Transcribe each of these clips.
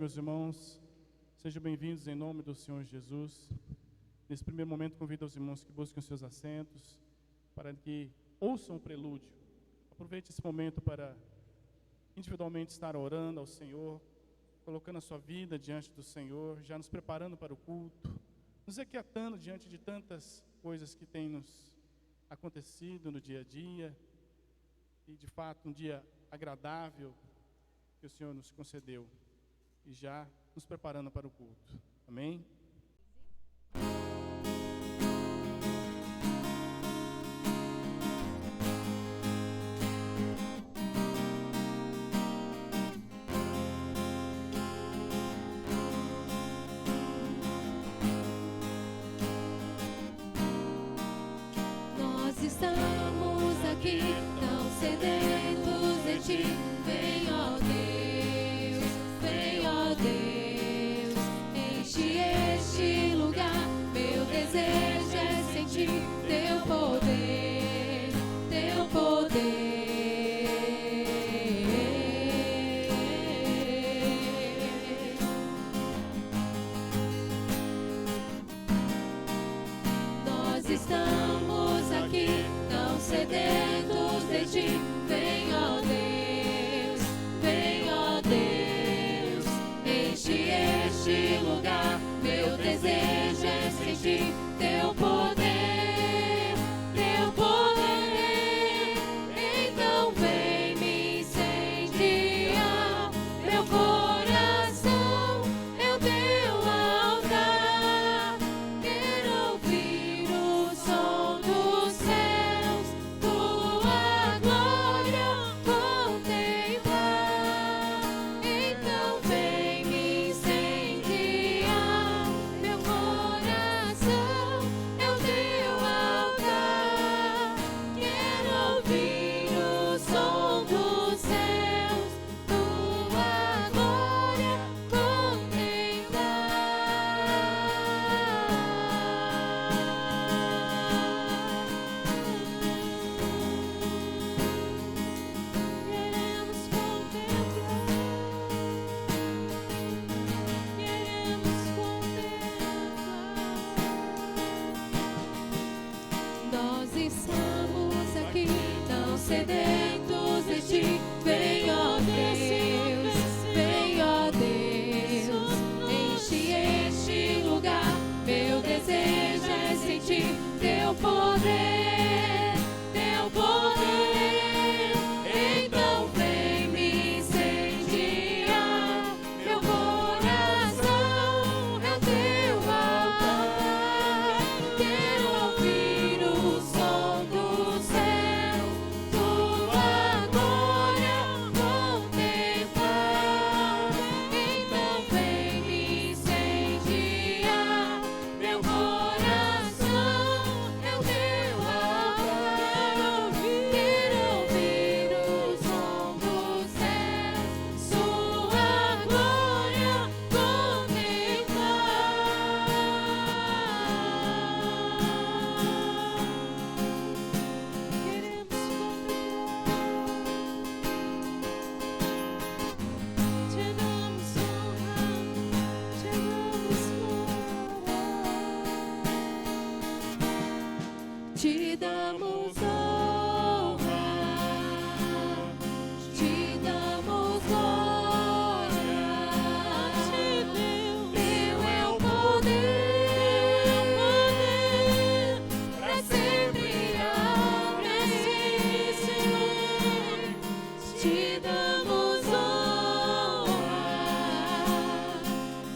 meus irmãos. Sejam bem-vindos em nome do Senhor Jesus. Nesse primeiro momento, convido os irmãos que busquem os seus assentos, para que ouçam o prelúdio. Aproveite esse momento para individualmente estar orando ao Senhor, colocando a sua vida diante do Senhor, já nos preparando para o culto, nos aquietando diante de tantas coisas que têm nos acontecido no dia a dia, e de fato um dia agradável que o Senhor nos concedeu, e já nos preparando para o culto. Amém? Nós estamos aqui tão sedentos de Ti. Vem, ó Deus, vem, ó Deus, enche este lugar. Meu desejo é sentir Teu poder, Teu poder. Nós estamos aqui tão sedentos de Ti. Vem, ó Deus, vem, ó Deus, enche este lugar. Meu desejo é sentir Teu poder, Teu poder. Então vem me incendiar, meu coração é o Teu altar. Quero ouvir o som dos céus, Tua glória contemplar. Então vem me incendiar, meu coração é o Teu altar. Quero ouvir o som dos céus, Tua glória Queremos contemplar, queremos contemplar. Nós estamos aqui tão sedentos de Ti. Vem, ó Deus, vem, ó Deus, enche este lugar. Meu desejo é sentir Teu poder, Teu poder. Então vem me incendiar, meu coração é o Teu altar. Quero ouvir o som dos céus, Tua glória contemplar. Então vem me incendiar, meu coração é o Teu altar. Quero ouvir o som dos céus, Sua glória Te damos honra, Te damos glória. Teu é o poder, pra sempre Senhor. Te damos honra,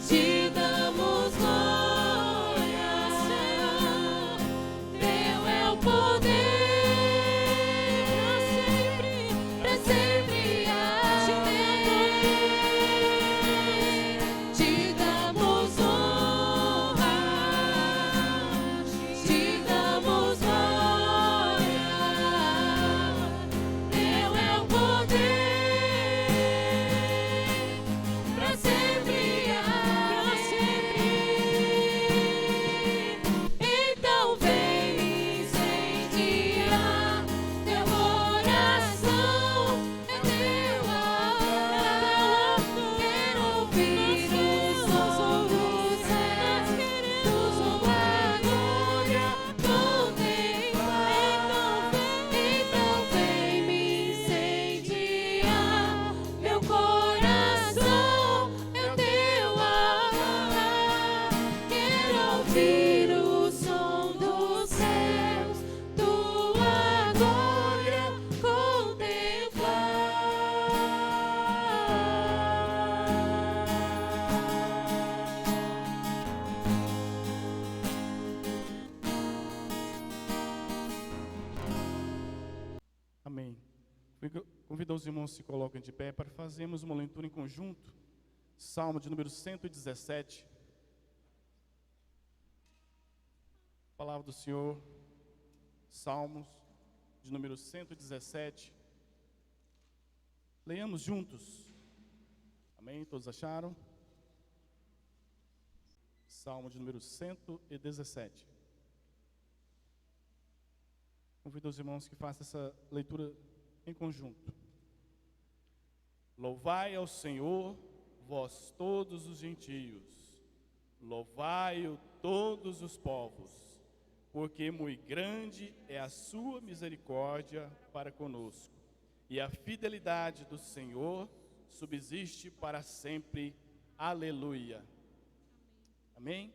Te damos glória, Senhor. Teu é o poder. ouvir o som dos céus, tua glória Amém. Convido os irmãos que se colocam de pé para fazermos uma leitura em conjunto. Salmo de número 117. Palavra do Senhor. Salmos de número 117. Leiamos juntos. Amém? Todos acharam? Salmo de número 117. Convido os irmãos que façam essa leitura em conjunto. Louvai ao Senhor, vós todos os gentios, louvai-o todos os povos, porque muito grande é a sua misericórdia para conosco, e a fidelidade do Senhor subsiste para sempre. Aleluia. Amém?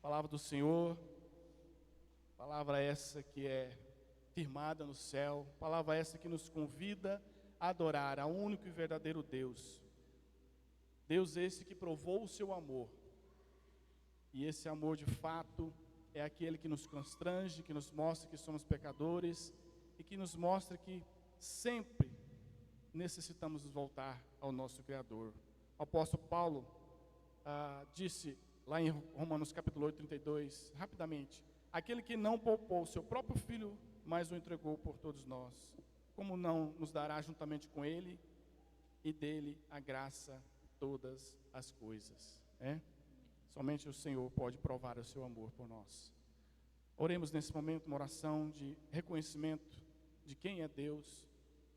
Palavra do Senhor, palavra essa que é firmada no céu, palavra essa que nos convida a adorar ao único e verdadeiro Deus. Deus esse que provou o seu amor. E esse amor de fato é aquele que nos constrange, que nos mostra que somos pecadores e que nos mostra que sempre necessitamos voltar ao nosso Criador. O apóstolo Paulo disse lá em Romanos capítulo 8, 32, rapidamente: aquele que não poupou o seu próprio filho, mas o entregou por todos nós, como não nos dará juntamente com ele e dele a graça todas as coisas, né? Somente o Senhor pode provar o seu amor por nós. Oremos nesse momento uma oração de reconhecimento de quem é Deus,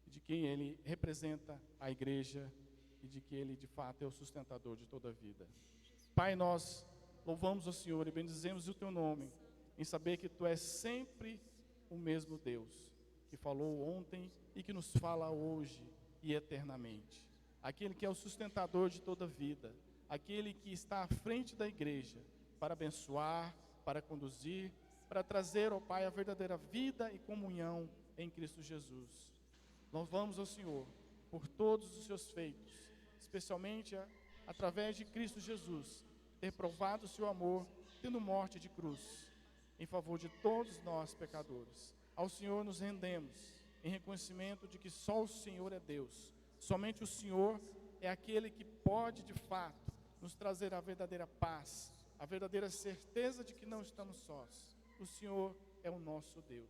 de quem Ele representa a igreja e de que Ele de fato é o sustentador de toda a vida. Pai, nós louvamos o Senhor e bendizemos o Teu nome, em saber que Tu és sempre o mesmo Deus, que falou ontem e que nos fala hoje e eternamente. Aquele que é o sustentador de toda a vida, aquele que está à frente da igreja para abençoar, para conduzir, para trazer ao Pai a verdadeira vida e comunhão em Cristo Jesus. Louvamos ao Senhor por todos os seus feitos, especialmente através de Cristo Jesus, ter provado o seu amor, tendo morte de cruz, em favor de todos nós pecadores. Ao Senhor nos rendemos, em reconhecimento de que só o Senhor é Deus. Somente o Senhor é aquele que pode, de fato, nos trazer a verdadeira paz, a verdadeira certeza de que não estamos sós. O Senhor é o nosso Deus.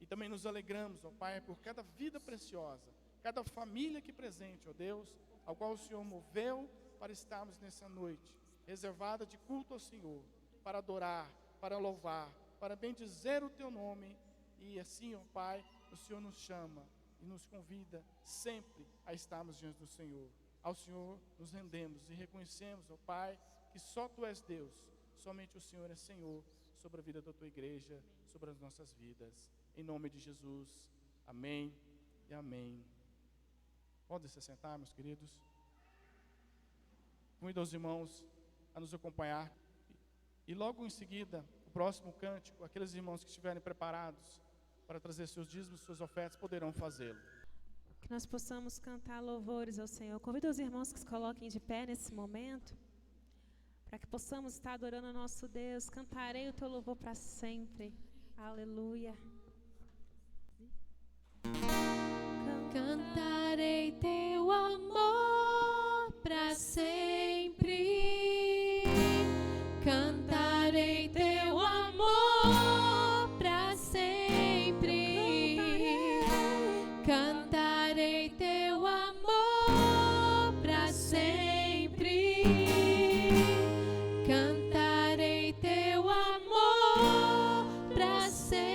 E também nos alegramos, ó Pai, por cada vida preciosa, cada família aqui presente, ó Deus, ao qual o Senhor moveu para estarmos nessa noite, reservada de culto ao Senhor, para adorar, para louvar, para bendizer o Teu nome. E assim, ó Pai, o Senhor nos chama e nos convida sempre a estarmos diante do Senhor. Ao Senhor nos rendemos e reconhecemos, ó Pai, que só Tu és Deus, somente o Senhor é Senhor sobre a vida da Tua igreja, sobre as nossas vidas. Em nome de Jesus, amém e amém. Podem se sentar, meus queridos. Convido os irmãos a nos acompanhar. E logo em seguida, o próximo cântico, aqueles irmãos que estiverem preparados para trazer seus dízimos, suas ofertas, poderão fazê-lo. Que nós possamos cantar louvores ao Senhor. Convido os irmãos que se coloquem de pé nesse momento, para que possamos estar adorando ao nosso Deus. Cantarei o Teu louvor para sempre. Aleluia. Cantarei Teu amor para sempre. Cantarei Teu amor para sempre. Cantarei Teu amor para sempre. Cantarei Teu amor para sempre.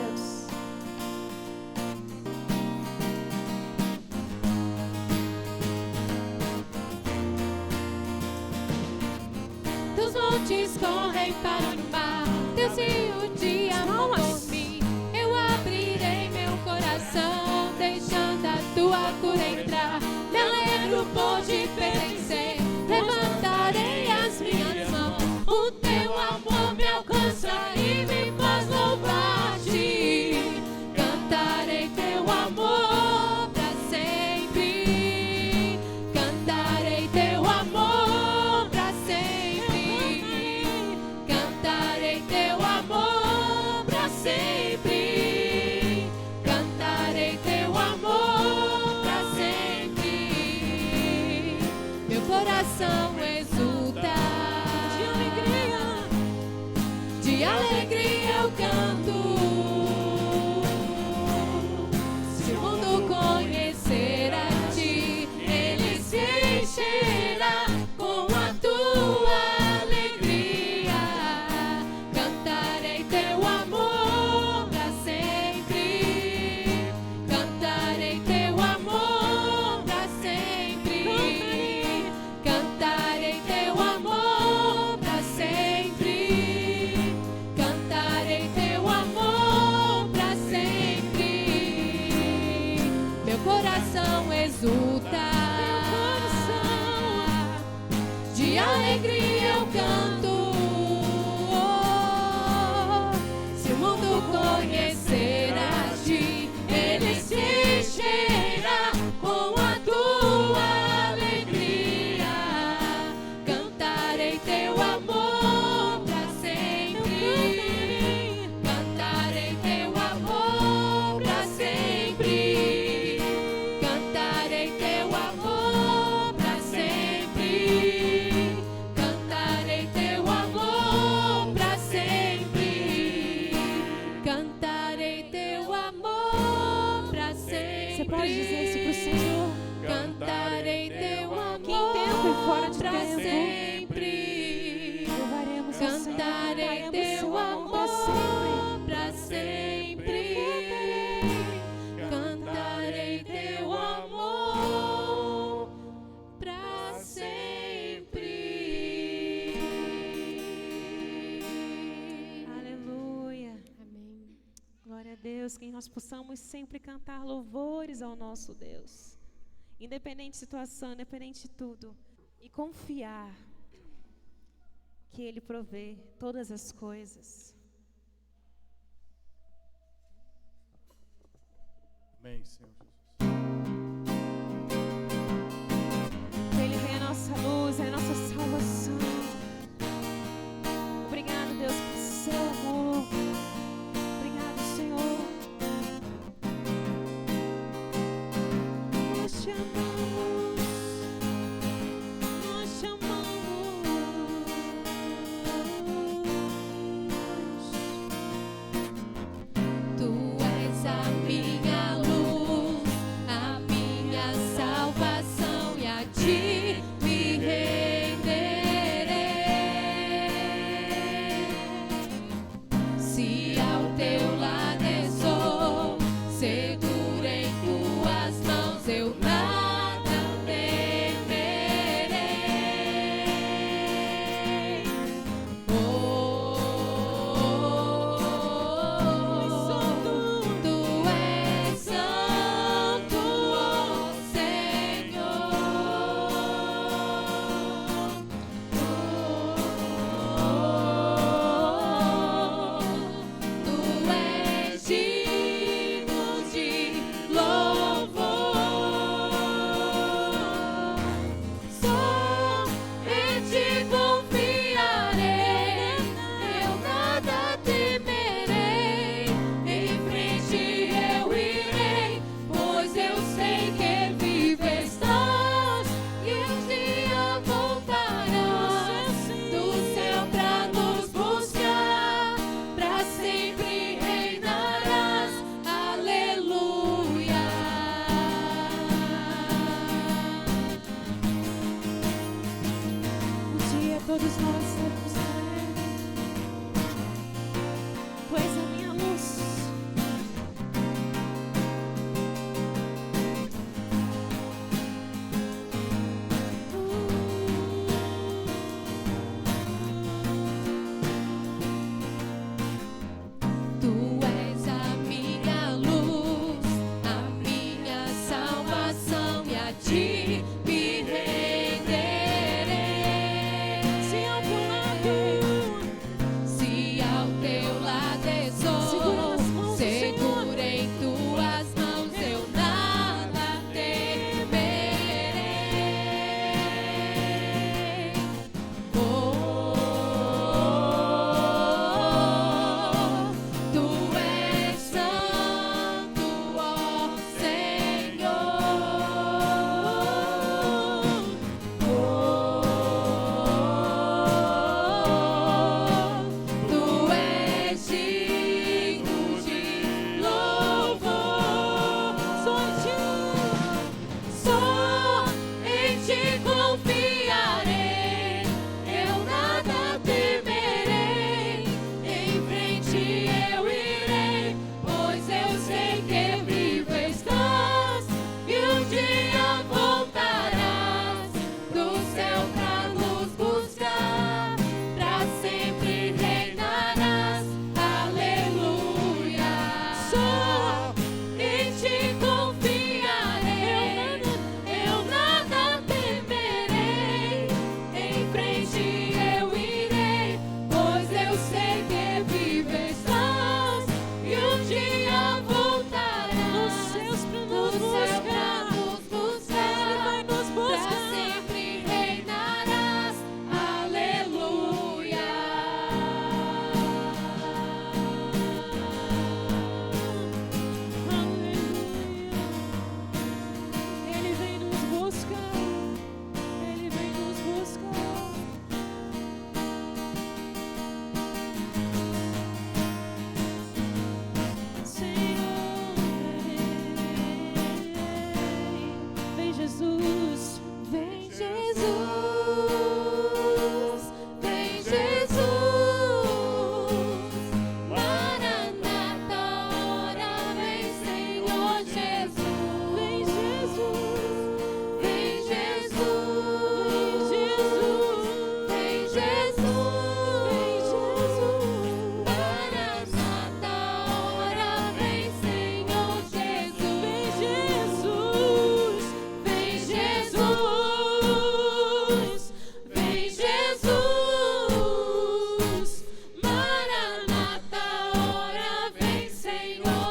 Deus. Teus montes correm para o mar, teus rios de amor por mim. Eu abrirei meu coração, deixando a tua cura entrar. Me alegro por te pertencer, levantarei as minhas mãos. O teu amor me alcança e me faz louvar-te. Cantarei teu amor pra sempre. Cantarei teu amor pra sempre. Cantarei teu amor pra sempre. Cantarei teu amor pra sempre. Meu coração exulta de alegria eu canto. Se o mundo conhecer a ti, ele se encherá com a tua alegria. Cantarei teu amor pra sempre. Cantarei teu amor pra sempre. Cantarei teu amor pra sempre. Cantarei teu amor pra sempre. Meu coração exulta. De alegria eu canto. Se o mundo conhecer a ti, ele se encherá com a tua alegria. Cantarei teu amor pra sempre. Cantarei teu amor pra sempre. Cantarei teu amor pra sempre. Cantarei teu amor pra sempre. Cantarei teu amor pra sempre. Você pode dizer isso pro Senhor? Cantarei teu amor Que em tempo e fora de pra tempo. sempre. Louvaremos ao Senhor. Cantarei Cantaremos teu seu amor pra sempre. pra sempre. Cantarei teu amor pra sempre. Aleluia. Amém. Glória a Deus, que nós possamos sempre cantar louvores ao nosso Deus. Independente de situação, independente de tudo. E confiar que Ele provê todas as coisas. Amém, Senhor Jesus. Ele vem a nossa luz, é a nossa salvação. Obrigado, Deus, por seu amor. Obrigado, Senhor. Nós te amamos. Nós te amamos. Tu és a minha luz,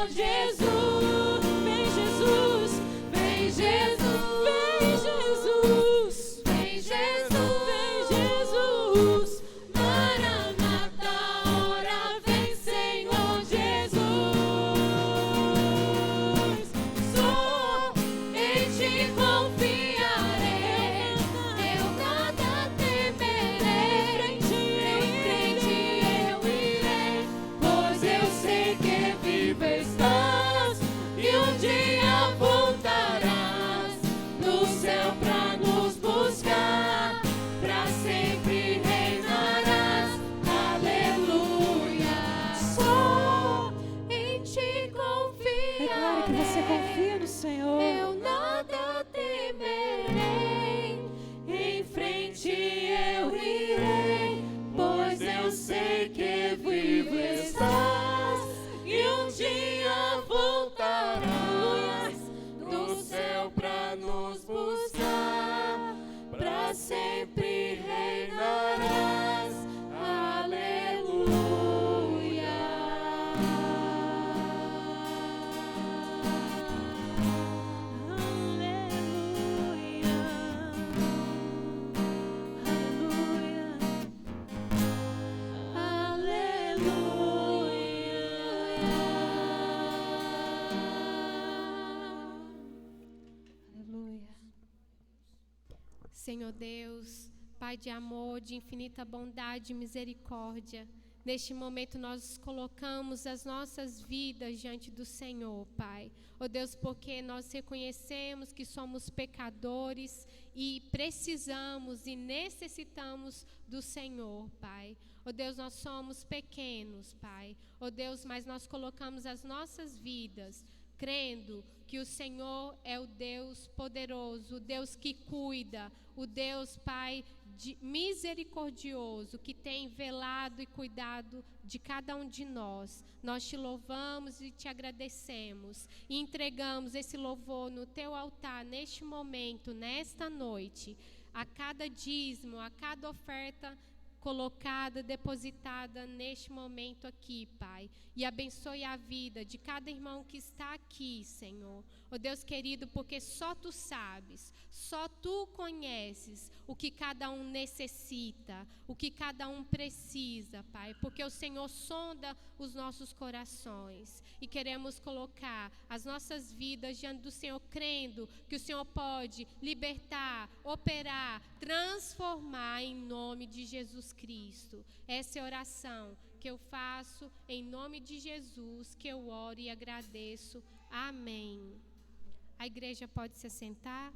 Senhor Jesus. Vem Jesus, vem Jesus, vem Jesus, vem Jesus, vem Jesus. Maranata, ora vem Senhor Jesus. Só em ti confiarei, eu nada temerei. Em frente eu irei, pois eu sei que vivo estás e um dia voltarás no céu pra nos buscar, pra sempre reinarás. Aleluia. Só em ti Declare que você confiarei, confia no Senhor. eu nada temerei. Em frente eu irei, pois eu sei que vivo estás e um dia voltarás do céu pra nos buscar, pra sempre reinarás. Aleluia. Senhor Deus, Pai de amor, de infinita bondade e misericórdia, neste momento nós colocamos as nossas vidas diante do Senhor, Pai. Ó Deus, porque nós reconhecemos que somos pecadores e precisamos e necessitamos do Senhor, Pai. Ó Deus, nós somos pequenos, Pai. Ó Deus, mas nós colocamos as nossas vidas crendo que o Senhor é o Deus poderoso, o Deus que cuida, o Deus, Pai, misericordioso, que tem velado e cuidado de cada um de nós. Nós te louvamos e te agradecemos e entregamos esse louvor no teu altar neste momento, nesta noite, a cada dízimo, a cada oferta colocada, depositada neste momento aqui, Pai, e abençoe a vida de cada irmão que está aqui, Senhor. Ó Deus querido, porque só Tu sabes, só Tu conheces o que cada um necessita, o que cada um precisa, Pai, porque o Senhor sonda os nossos corações e queremos colocar as nossas vidas diante do Senhor, crendo que o Senhor pode libertar, operar, transformar em nome de Jesus Cristo. Essa é a oração que eu faço em nome de Jesus, que eu oro e agradeço. Amém. A igreja pode se assentar.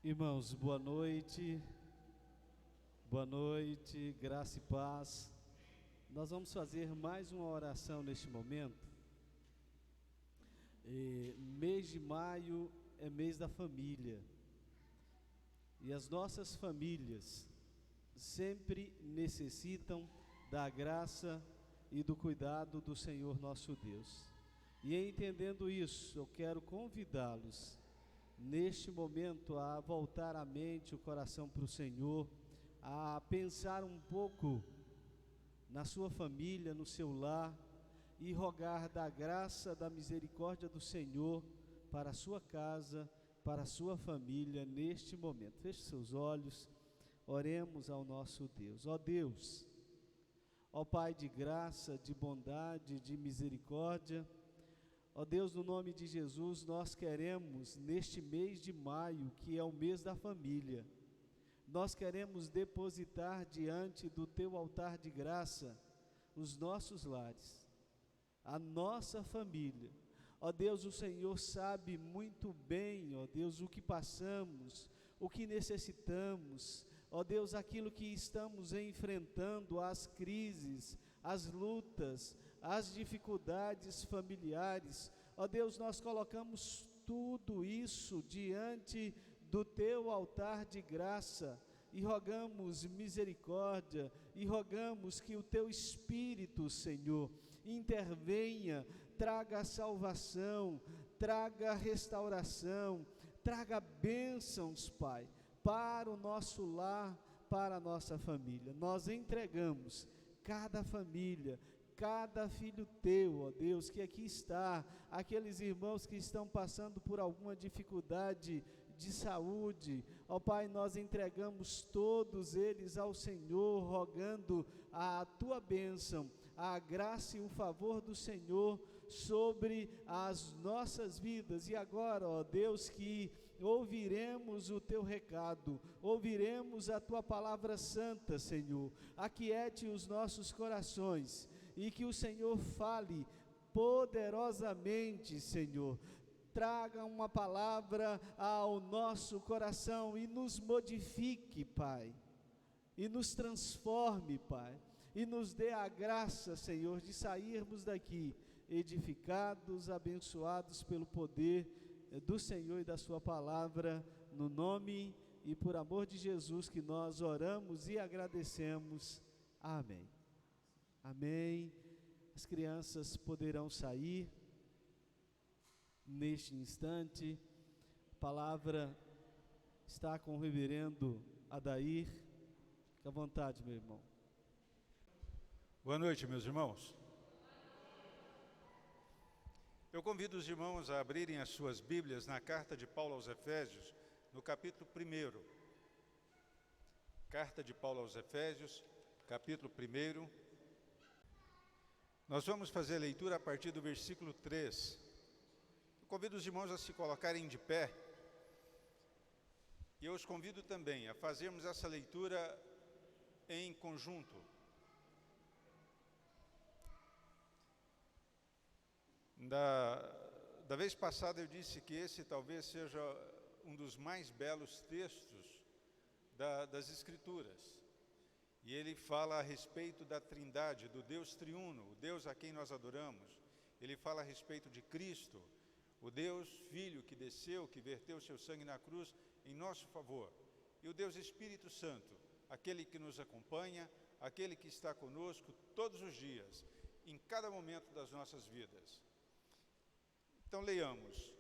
Irmãos, boa noite. Boa noite, graça e paz. Nós vamos fazer mais uma oração neste momento. Mês de maio é mês da família. E as nossas famílias sempre necessitam da graça e do cuidado do Senhor nosso Deus. E entendendo isso, eu quero convidá-los neste momento a voltar a mente, o coração para o Senhor, a pensar um pouco na sua família, no seu lar, e rogar da graça, da misericórdia do Senhor para a sua casa, para a sua família neste momento. Feche seus olhos, oremos ao nosso Deus. Ó Deus, ó Pai de graça, de bondade, de misericórdia, ó Deus, no nome de Jesus, nós queremos neste mês de maio, que é o mês da família, nós queremos depositar diante do Teu altar de graça os nossos lares, a nossa família. Ó Deus, o Senhor sabe muito bem, ó Deus, o que passamos, o que necessitamos, ó Deus, aquilo que estamos enfrentando, as crises, as lutas, as dificuldades familiares. Ó Deus, nós colocamos tudo isso diante do Teu altar de graça e rogamos misericórdia e rogamos que o Teu Espírito, Senhor, intervenha, traga salvação, traga restauração, traga bênçãos, Pai, para o nosso lar, para a nossa família. Nós entregamos cada família, cada filho teu, ó Deus, que aqui está, aqueles irmãos que estão passando por alguma dificuldade de saúde, ó Pai, nós entregamos todos eles ao Senhor, rogando a tua bênção, a graça e o favor do Senhor sobre as nossas vidas. E agora, ó Deus, que ouviremos o teu recado, ouviremos a tua palavra santa, Senhor. Aquiete os nossos corações e que o Senhor fale poderosamente, Senhor. Traga uma palavra ao nosso coração e nos modifique, Pai, e nos transforme, Pai, e nos dê a graça, Senhor, de sairmos daqui edificados, abençoados pelo poder do Senhor e da sua palavra, no nome e por amor de Jesus que nós oramos e agradecemos. Amém. Amém. As crianças poderão sair neste instante. A palavra está com o reverendo Adair. Fique à vontade, meu irmão. Boa noite, meus irmãos. Eu convido os irmãos a abrirem as suas Bíblias na carta de Paulo aos Efésios, no capítulo 1. Carta de Paulo aos Efésios, capítulo 1. Nós vamos fazer a leitura a partir do versículo 3. Eu convido os irmãos a se colocarem de pé. E eu os convido também a fazermos essa leitura em conjunto. Da vez passada eu disse que esse talvez seja um dos mais belos textos das Escrituras. E ele fala a respeito da Trindade, do Deus triuno, o Deus a quem nós adoramos. Ele fala a respeito de Cristo, o Deus Filho que desceu, que verteu seu sangue na cruz em nosso favor. E o Deus Espírito Santo, aquele que nos acompanha, aquele que está conosco todos os dias, em cada momento das nossas vidas. Então leiamos: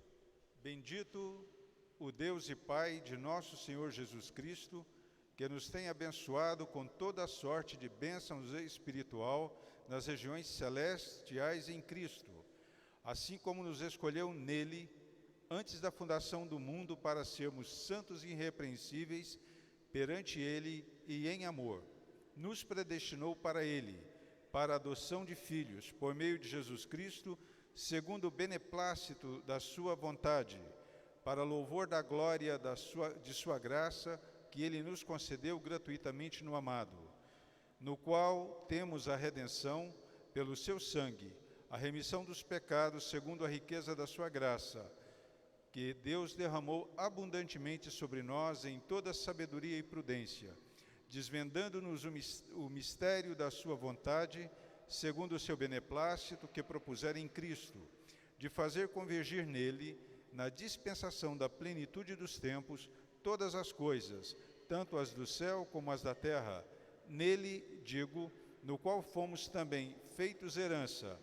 Bendito o Deus e Pai de nosso Senhor Jesus Cristo, que nos tem abençoado com toda a sorte de bênçãos espiritual nas regiões celestiais em Cristo, assim como nos escolheu nele, antes da fundação do mundo, para sermos santos e irrepreensíveis perante ele e em amor. Nos predestinou para ele, para a adoção de filhos, por meio de Jesus Cristo, segundo o beneplácito da sua vontade, para louvor da glória de sua graça, que ele nos concedeu gratuitamente no amado, no qual temos a redenção pelo seu sangue, a remissão dos pecados segundo a riqueza da sua graça, que Deus derramou abundantemente sobre nós em toda sabedoria e prudência, desvendando-nos o mistério da sua vontade, segundo o seu beneplácito que propusera em Cristo, de fazer convergir nele, na dispensação da plenitude dos tempos, todas as coisas, tanto as do céu como as da terra, nele, digo, no qual fomos também feitos herança,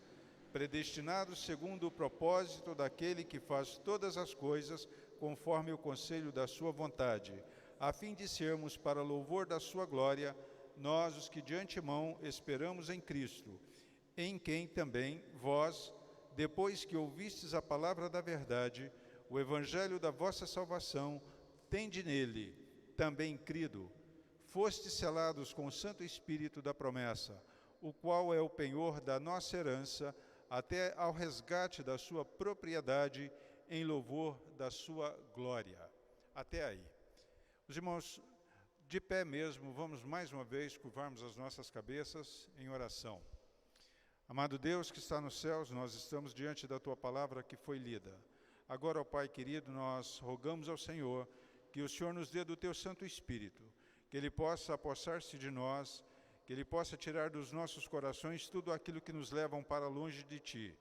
predestinados segundo o propósito daquele que faz todas as coisas conforme o conselho da sua vontade, a fim de sermos para louvor da sua glória, nós os que de antemão esperamos em Cristo, em quem também vós, depois que ouvistes a palavra da verdade, o evangelho da vossa salvação, tende nele, também crido, fostes selados com o Santo Espírito da promessa, o qual é o penhor da nossa herança, até ao resgate da sua propriedade, em louvor da sua glória. Até aí. Os irmãos, de pé mesmo, vamos mais uma vez curvarmos as nossas cabeças em oração. Amado Deus que está nos céus, nós estamos diante da tua palavra que foi lida. Agora, ó Pai querido, nós rogamos ao Senhor que o Senhor nos dê do teu Santo Espírito, que Ele possa apossar-se de nós, que Ele possa tirar dos nossos corações tudo aquilo que nos levam para longe de Ti,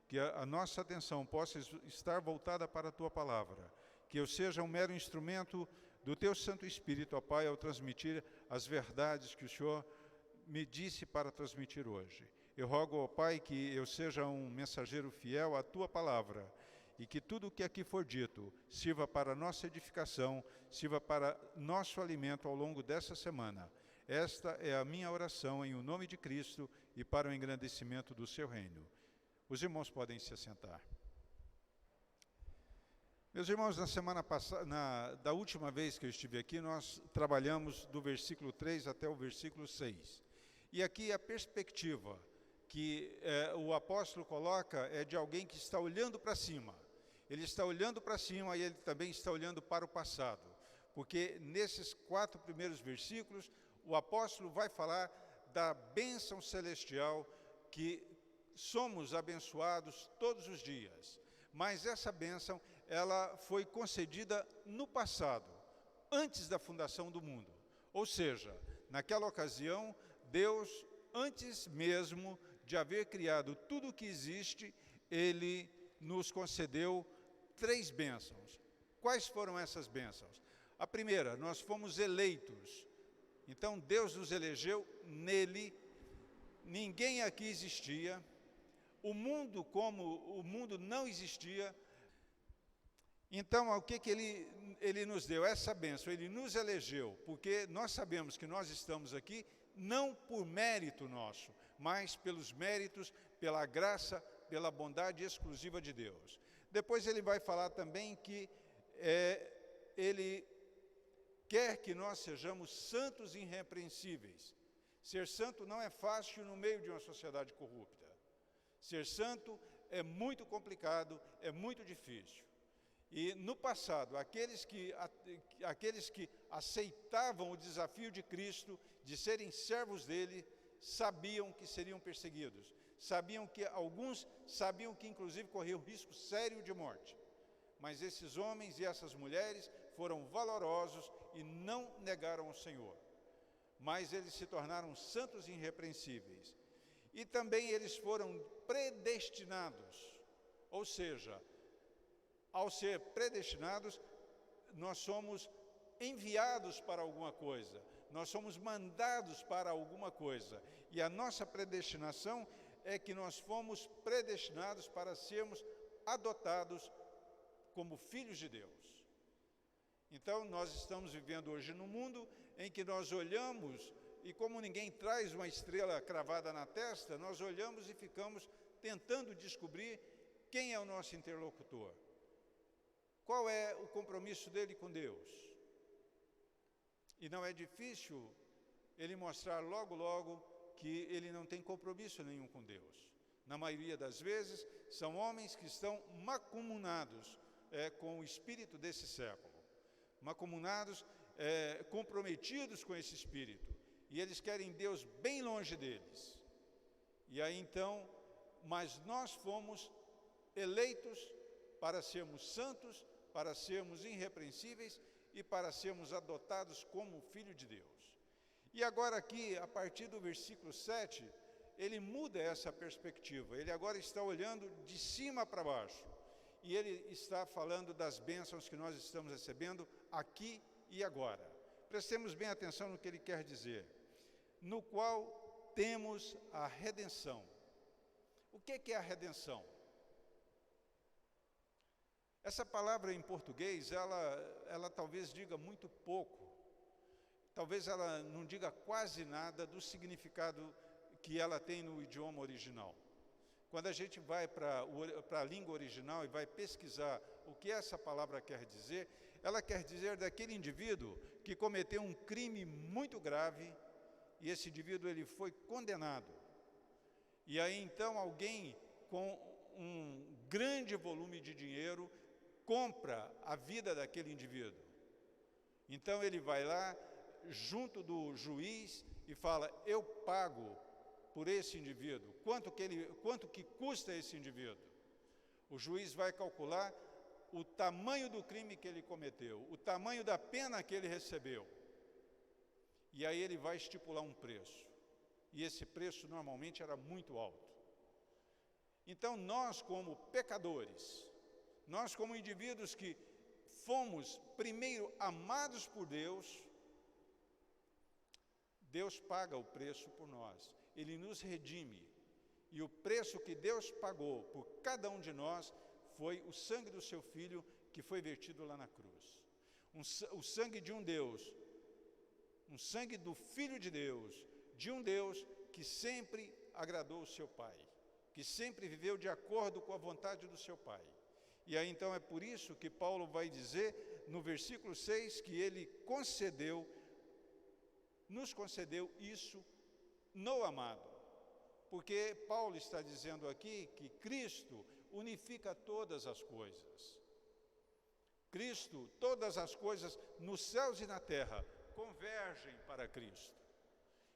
que a nossa atenção possa estar voltada para a Tua palavra, que eu seja um mero instrumento do Teu Santo Espírito, ó Pai, ao transmitir as verdades que o Senhor me disse para transmitir hoje. Eu rogo, ó Pai, que eu seja um mensageiro fiel à Tua palavra, e que tudo o que aqui for dito sirva para nossa edificação, sirva para nosso alimento ao longo dessa semana. Esta é a minha oração em o nome de Cristo e para o engrandecimento do seu reino. Os irmãos podem se assentar. Meus irmãos, na semana passada, da última vez que eu estive aqui, nós trabalhamos do versículo 3 até o versículo 6. E aqui a perspectiva que o apóstolo coloca é de alguém que está olhando para cima. Ele está olhando para cima e ele também está olhando para o passado. Porque nesses 4 primeiros versículos, o apóstolo vai falar da bênção celestial que somos abençoados todos os dias. Mas essa bênção, ela foi concedida no passado, antes da fundação do mundo. Ou seja, naquela ocasião, Deus, antes mesmo de haver criado tudo o que existe, Ele nos concedeu 3 bênçãos. Quais foram essas bênçãos? A primeira, nós fomos eleitos. Então, Deus nos elegeu nele, ninguém aqui existia, o mundo como o mundo não existia. Então, o que ele nos deu? Essa bênção, ele nos elegeu, porque nós sabemos que nós estamos aqui não por mérito nosso, mas pelos méritos, pela graça, pela bondade exclusiva de Deus. Depois ele vai falar também que ele quer que nós sejamos santos e irrepreensíveis. Ser santo não é fácil no meio de uma sociedade corrupta. Ser santo é muito complicado, é muito difícil. E no passado, aqueles que aceitavam o desafio de Cristo de serem servos dele, sabiam que seriam perseguidos. Alguns sabiam que inclusive corriam risco sério de morte. Mas esses homens e essas mulheres foram valorosos e não negaram o Senhor. Mas eles se tornaram santos e irrepreensíveis. E também eles foram predestinados, ou seja, ao ser predestinados, nós somos enviados para alguma coisa, nós somos mandados para alguma coisa. E a nossa predestinação é que nós fomos predestinados para sermos adotados como filhos de Deus. Então, nós estamos vivendo hoje num mundo em que nós olhamos, e como ninguém traz uma estrela cravada na testa, nós olhamos e ficamos tentando descobrir quem é o nosso interlocutor. Qual é o compromisso dele com Deus? E não é difícil ele mostrar logo, logo que ele não tem compromisso nenhum com Deus. Na maioria das vezes, são homens que estão mancomunados com o espírito desse século. Mancomunados, comprometidos com esse espírito. E eles querem Deus bem longe deles. E aí então, mas nós fomos eleitos para sermos santos, para sermos irrepreensíveis e para sermos adotados como filho de Deus. E agora aqui, a partir do versículo 7, ele muda essa perspectiva. Ele agora está olhando de cima para baixo. E ele está falando das bênçãos que nós estamos recebendo aqui e agora. Prestemos bem atenção no que ele quer dizer. No qual temos a redenção. O que é a redenção? Essa palavra em português, ela talvez diga muito pouco. Talvez ela não diga quase nada do significado que ela tem no idioma original. Quando a gente vai para a língua original e vai pesquisar o que essa palavra quer dizer, ela quer dizer daquele indivíduo que cometeu um crime muito grave e esse indivíduo ele foi condenado. E aí então alguém com um grande volume de dinheiro compra a vida daquele indivíduo. Então ele vai lá junto do juiz e fala: eu pago por esse indivíduo, quanto que custa esse indivíduo? O juiz vai calcular o tamanho do crime que ele cometeu, o tamanho da pena que ele recebeu. E aí ele vai estipular um preço. E esse preço normalmente era muito alto. Então nós como pecadores, nós como indivíduos que fomos primeiro amados por Deus, Deus paga o preço por nós. Ele nos redime. E o preço que Deus pagou por cada um de nós foi o sangue do seu Filho que foi vertido lá na cruz. O sangue de um Deus, um sangue do Filho de Deus, de um Deus que sempre agradou o seu pai, que sempre viveu de acordo com a vontade do seu pai. E aí então é por isso que Paulo vai dizer no versículo 6 que ele nos concedeu isso no amado. Porque Paulo está dizendo aqui que Cristo unifica todas as coisas. Cristo, todas as coisas nos céus e na terra convergem para Cristo.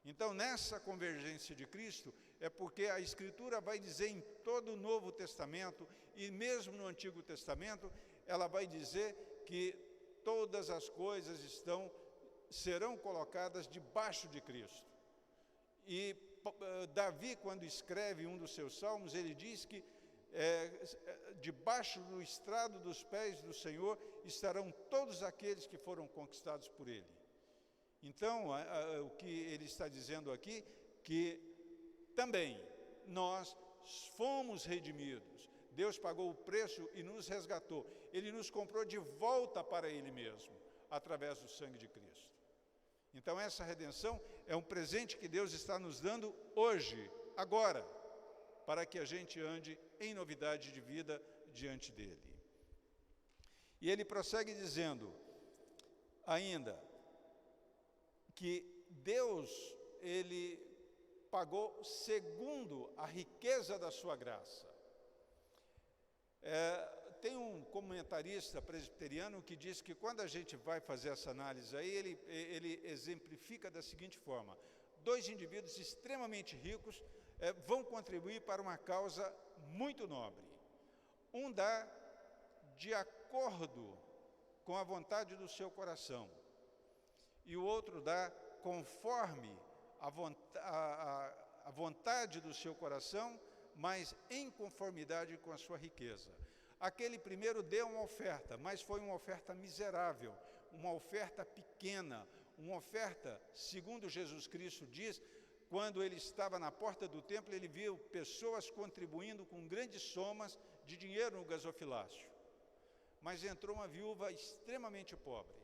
Então, nessa convergência de Cristo, é porque a Escritura vai dizer em todo o Novo Testamento, e mesmo no Antigo Testamento, ela vai dizer que todas as coisas serão colocadas debaixo de Cristo. E Davi, quando escreve um dos seus salmos, ele diz que debaixo do estrado dos pés do Senhor estarão todos aqueles que foram conquistados por Ele. Então, o que ele está dizendo aqui, que também nós fomos redimidos. Deus pagou o preço e nos resgatou. Ele nos comprou de volta para Ele mesmo, através do sangue de Cristo. Então, essa redenção é um presente que Deus está nos dando hoje, agora, para que a gente ande em novidade de vida diante dEle. E ele prossegue dizendo ainda que Deus, Ele pagou segundo a riqueza da sua graça. Tem um comentarista presbiteriano que diz que quando a gente vai fazer essa análise aí, ele exemplifica da seguinte forma: 2 indivíduos extremamente ricos vão contribuir para uma causa muito nobre. Um dá de acordo com a vontade do seu coração, e o outro dá conforme a vontade do seu coração, mas em conformidade com a sua riqueza. Aquele primeiro deu uma oferta, mas foi uma oferta miserável, uma oferta pequena, uma oferta, segundo Jesus Cristo diz, quando ele estava na porta do templo, ele viu pessoas contribuindo com grandes somas de dinheiro no gasofilácio. Mas entrou uma viúva extremamente pobre,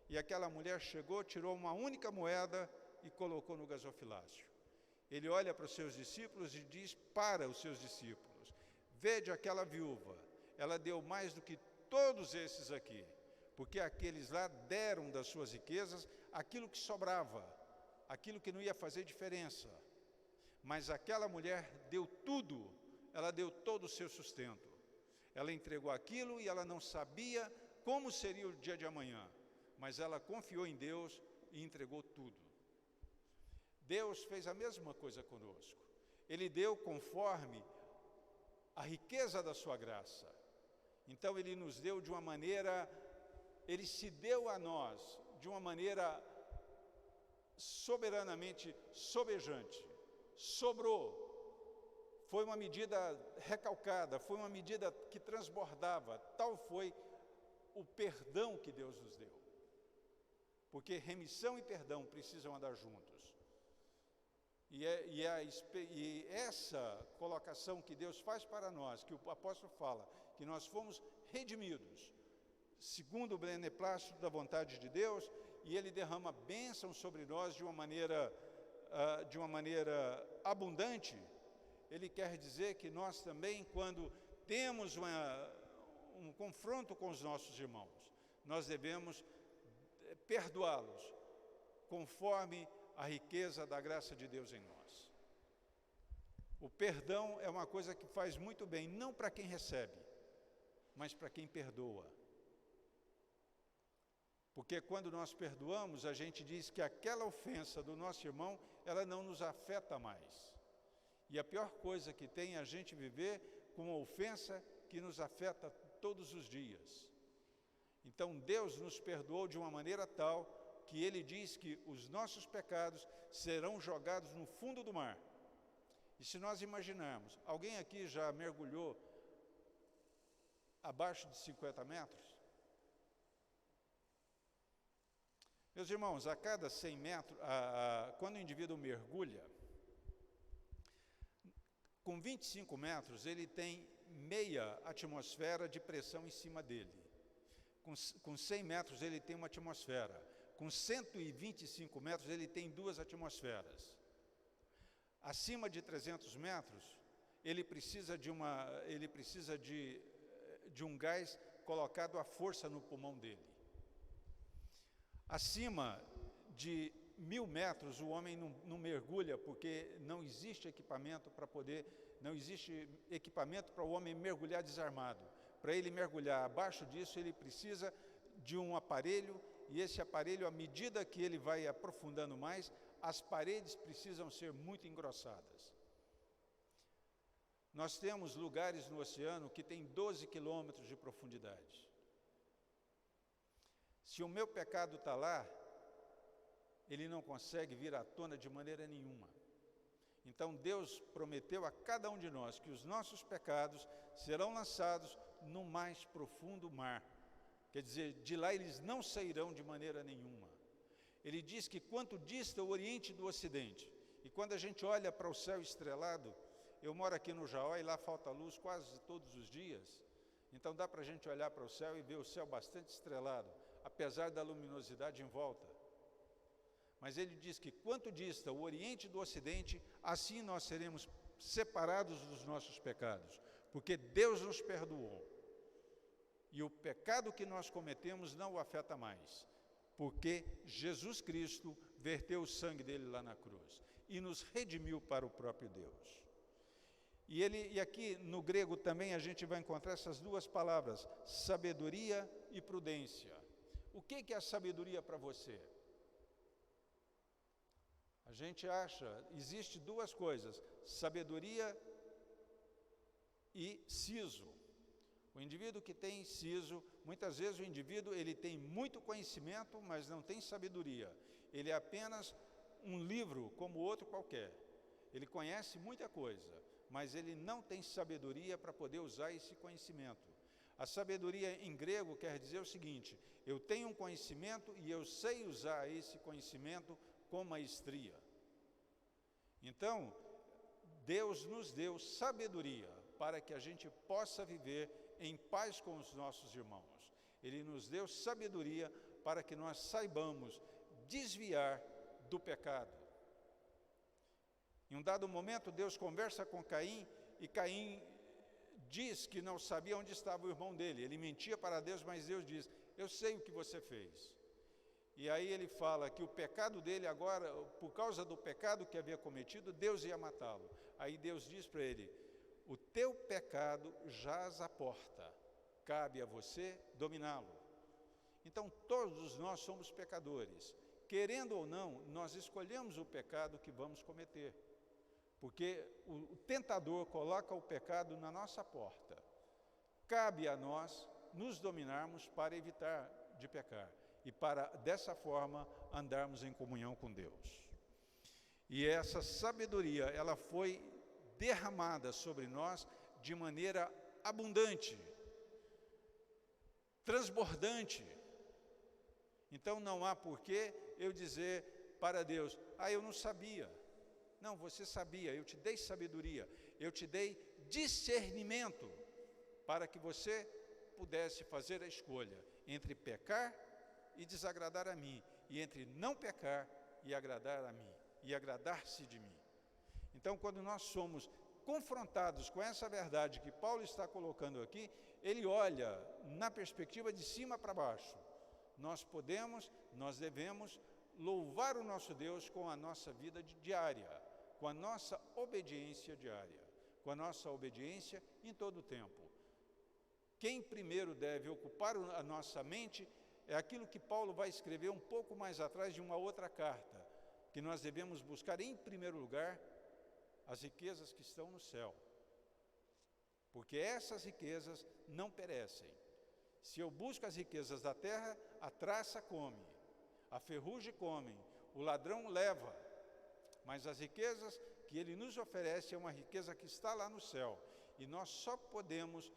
e aquela mulher chegou, tirou uma única moeda e colocou no gasofilácio. Ele olha para os seus discípulos e diz para os seus discípulos: vede aquela viúva, ela deu mais do que todos esses aqui, porque aqueles lá deram das suas riquezas aquilo que sobrava, aquilo que não ia fazer diferença. Mas aquela mulher deu tudo, ela deu todo o seu sustento. Ela entregou aquilo e ela não sabia como seria o dia de amanhã, mas ela confiou em Deus e entregou tudo. Deus fez a mesma coisa conosco. Ele deu conforme a riqueza da sua graça. Então Ele nos deu de uma maneira, Ele se deu a nós de uma maneira soberanamente sobejante. Sobrou. Foi uma medida recalcada, foi uma medida que transbordava. Tal foi o perdão que Deus nos deu. Porque remissão e perdão precisam andar juntos. E essa colocação que Deus faz para nós, que o apóstolo fala, que nós fomos redimidos, segundo o beneplácito da vontade de Deus, e Ele derrama bênção sobre nós de uma maneira abundante. Ele quer dizer que nós também, quando temos um confronto com os nossos irmãos, nós devemos perdoá-los, conforme a riqueza da graça de Deus em nós. O perdão é uma coisa que faz muito bem, não para quem recebe, mas para quem perdoa. Porque quando nós perdoamos, a gente diz que aquela ofensa do nosso irmão, ela não nos afeta mais. E a pior coisa que tem é a gente viver com uma ofensa que nos afeta todos os dias. Então Deus nos perdoou de uma maneira tal que Ele diz que os nossos pecados serão jogados no fundo do mar. E se nós imaginarmos, alguém aqui já mergulhou abaixo de 50 metros? Meus irmãos, a cada 100 metros, quando o indivíduo mergulha, com 25 metros, ele tem meia atmosfera de pressão em cima dele. Com 100 metros, ele tem uma atmosfera. Com 125 metros, ele tem 2 atmosferas. acima de 300 metros, ele precisa de um gás colocado à força no pulmão dele. Acima de 1000 metros, o homem não mergulha, porque não existe equipamento para o homem mergulhar desarmado. Para ele mergulhar abaixo disso, ele precisa de um aparelho, e esse aparelho, à medida que ele vai aprofundando mais, as paredes precisam ser muito engrossadas. Nós temos lugares no oceano que tem 12 quilômetros de profundidade. Se o meu pecado está lá, ele não consegue vir à tona de maneira nenhuma. Então Deus prometeu a cada um de nós que os nossos pecados serão lançados no mais profundo mar. Quer dizer, de lá eles não sairão de maneira nenhuma. Ele diz que quanto dista o Oriente do Ocidente, e quando a gente olha para o céu estrelado, eu moro aqui no Jaó e lá falta luz quase todos os dias, então dá para a gente olhar para o céu e ver o céu bastante estrelado, apesar da luminosidade em volta. Mas ele diz que quanto dista o Oriente do Ocidente, assim nós seremos separados dos nossos pecados, porque Deus nos perdoou. E o pecado que nós cometemos não o afeta mais, porque Jesus Cristo verteu o sangue dele lá na cruz e nos redimiu para o próprio Deus. E aqui no grego também a gente vai encontrar essas duas palavras, sabedoria e prudência. O que é a sabedoria para você? A gente acha, existe duas coisas, sabedoria e siso. O indivíduo que tem siso, muitas vezes o indivíduo ele tem muito conhecimento, mas não tem sabedoria. Ele é apenas um livro como outro qualquer. Ele conhece muita coisa, mas ele não tem sabedoria para poder usar esse conhecimento. A sabedoria em grego quer dizer o seguinte: eu tenho um conhecimento e eu sei usar esse conhecimento com maestria. Então, Deus nos deu sabedoria para que a gente possa viver em paz com os nossos irmãos. Ele nos deu sabedoria para que nós saibamos desviar do pecado. Em um dado momento, Deus conversa com Caim, e Caim diz que não sabia onde estava o irmão dele. Ele mentia para Deus, mas Deus diz: eu sei o que você fez. E aí ele fala que o pecado dele agora, por causa do pecado que havia cometido, Deus ia matá-lo. Aí Deus diz para ele: o teu pecado jaz à porta, cabe a você dominá-lo. Então todos nós somos pecadores. Querendo ou não, nós escolhemos o pecado que vamos cometer. Porque o tentador coloca o pecado na nossa porta. Cabe a nós nos dominarmos para evitar de pecar e para, dessa forma, andarmos em comunhão com Deus. E essa sabedoria, ela foi derramada sobre nós de maneira abundante, transbordante. Então não há porquê eu dizer para Deus: eu não sabia. Não, você sabia, eu te dei sabedoria, eu te dei discernimento para que você pudesse fazer a escolha entre pecar e desagradar a mim, e entre não pecar e agradar a mim, e agradar-se de mim. Então, quando nós somos confrontados com essa verdade que Paulo está colocando aqui, ele olha na perspectiva de cima para baixo. Nós devemos louvar o nosso Deus com a nossa vida diária, com a nossa obediência diária, com a nossa obediência em todo o tempo. Quem primeiro deve ocupar a nossa mente é aquilo que Paulo vai escrever um pouco mais atrás de uma outra carta, que nós devemos buscar em primeiro lugar as riquezas que estão no céu, porque essas riquezas não perecem. Se eu busco as riquezas da terra, a traça come, a ferrugem come, o ladrão leva, mas as riquezas que ele nos oferece é uma riqueza que está lá no céu, e nós só podemos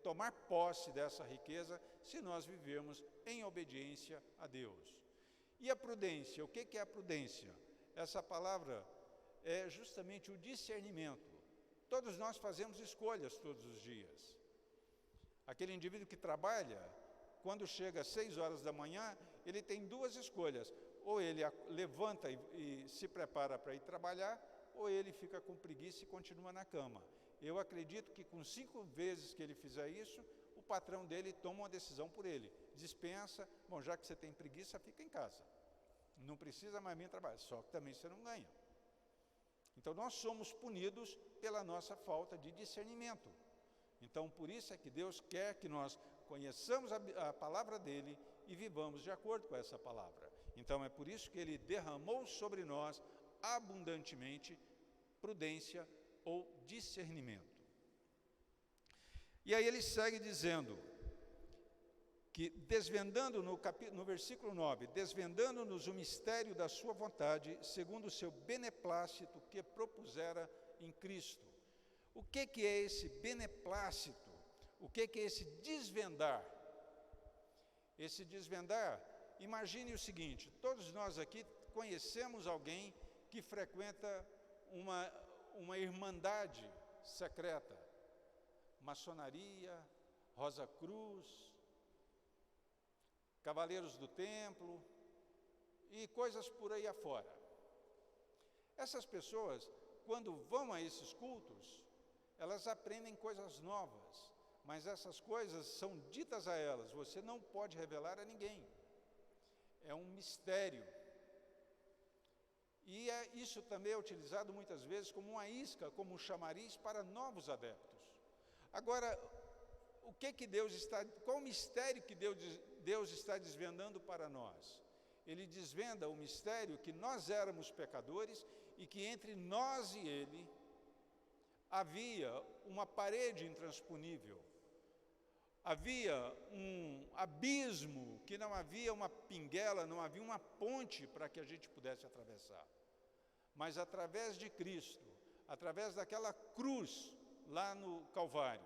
tomar posse dessa riqueza se nós vivermos em obediência a Deus. E a prudência, o que é a prudência? Essa palavra é justamente o discernimento. Todos nós fazemos escolhas todos os dias. Aquele indivíduo que trabalha, quando chega às 6 horas da manhã, ele tem duas escolhas: ou ele levanta e se prepara para ir trabalhar, ou ele fica com preguiça e continua na cama. Eu acredito que com 5 vezes que ele fizer isso, o patrão dele toma uma decisão por ele. Dispensa, bom, já que você tem preguiça, fica em casa. Não precisa mais vir trabalhar, só que também você não ganha. Então nós somos punidos pela nossa falta de discernimento. Então por isso é que Deus quer que nós conheçamos a palavra dele e vivamos de acordo com essa palavra. Então é por isso que ele derramou sobre nós abundantemente prudência ou discernimento. E aí ele segue dizendo que desvendando no versículo 9, desvendando-nos o mistério da sua vontade, segundo o seu beneplácito que propusera em Cristo. O que é esse beneplácito? O que é esse desvendar? Esse desvendar, imagine o seguinte, todos nós aqui conhecemos alguém que frequenta uma irmandade secreta, maçonaria, Rosa Cruz, Cavaleiros do Templo e coisas por aí afora. Essas pessoas, quando vão a esses cultos, elas aprendem coisas novas, mas essas coisas são ditas a elas, você não pode revelar a ninguém. É um mistério. E isso também é utilizado muitas vezes como uma isca, como um chamariz para novos adeptos. Agora, qual o mistério que Deus está desvendando para nós? Ele desvenda o mistério que nós éramos pecadores e que entre nós e Ele havia uma parede intransponível. Havia um abismo, que não havia uma pinguela, não havia uma ponte para que a gente pudesse atravessar. Mas através de Cristo, através daquela cruz lá no Calvário,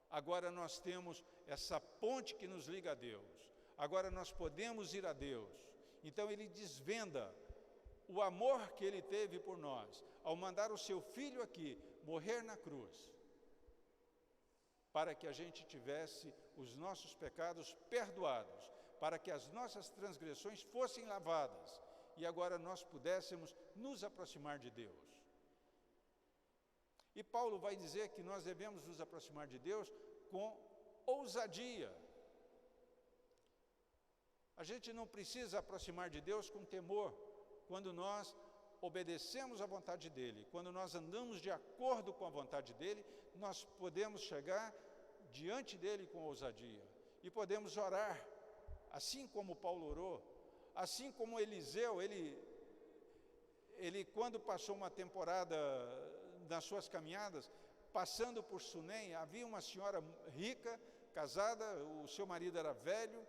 agora nós temos essa ponte que nos liga a Deus. Agora nós podemos ir a Deus. Então ele desvenda o amor que ele teve por nós, ao mandar o seu filho aqui morrer na cruz, para que a gente tivesse os nossos pecados perdoados, para que as nossas transgressões fossem lavadas, e agora nós pudéssemos nos aproximar de Deus. E Paulo vai dizer que nós devemos nos aproximar de Deus com ousadia. A gente não precisa aproximar de Deus com temor, quando nós obedecemos à vontade dEle, quando nós andamos de acordo com a vontade dEle, nós podemos chegar diante dEle com ousadia, e podemos orar, assim como Paulo orou, assim como Eliseu, ele quando passou uma temporada nas suas caminhadas, passando por Sunem, havia uma senhora rica, casada, o seu marido era velho,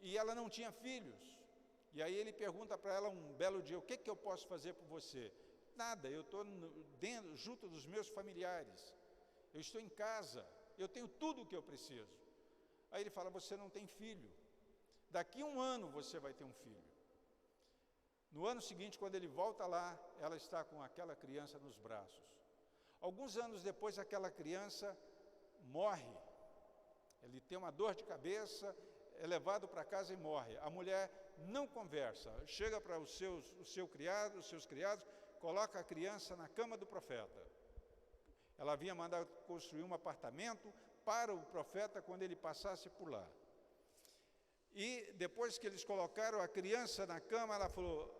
e ela não tinha filhos. E aí ele pergunta para ela um belo dia, o que eu posso fazer por você? Nada, eu estou junto dos meus familiares, eu estou em casa, eu tenho tudo o que eu preciso. Aí ele fala, você não tem filho, daqui 1 ano você vai ter um filho. No ano seguinte, quando ele volta lá, ela está com aquela criança nos braços. Alguns anos depois, aquela criança morre, ele tem uma dor de cabeça, é levado para casa e morre. A mulher não conversa, chega para os seus criados, coloca a criança na cama do profeta. Ela havia mandado construir um apartamento para o profeta quando ele passasse por lá. E depois que eles colocaram a criança na cama, ela falou,